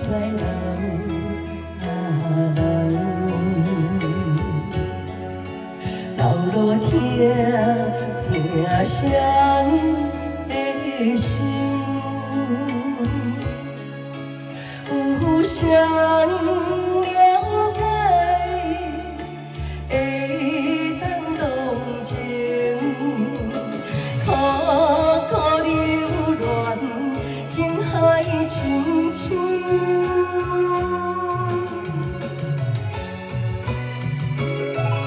西人，老路听听谁的心，有谁了解？会当同情，苦苦流乱，情海深深。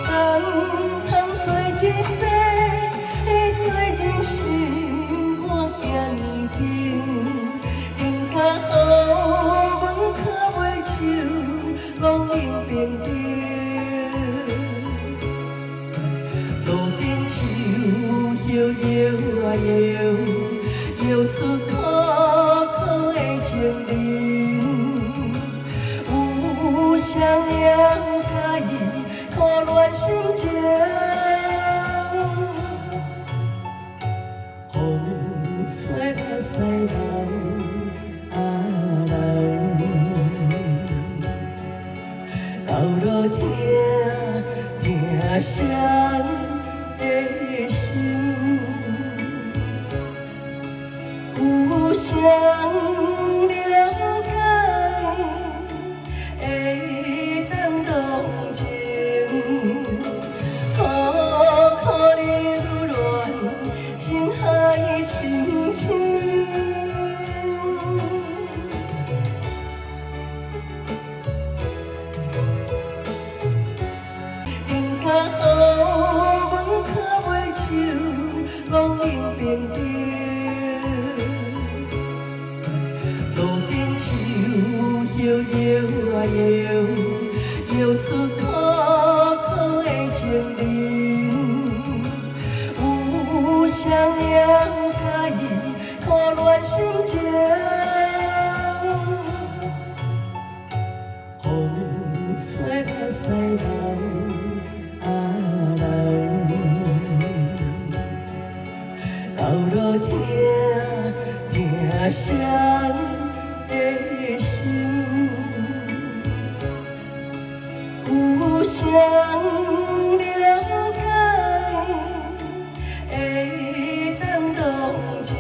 红红做一世，做人生看行年轻，人家好阮靠袂手，拢因平等。路边树摇摇啊摇，摇出苦苦的情人，有谁了解伊苦恋心情？风吹目屎流老路听听谁的心，有谁了解？会当同情，苦苦流乱，情海深深。人家好，阮靠袂手，拢因平等。路边树摇摇啊摇，摇出苦苦的情人，有谁了解伊苦恋心情？风吹目屎流老路听听谁的心，有谁了解？会当同情。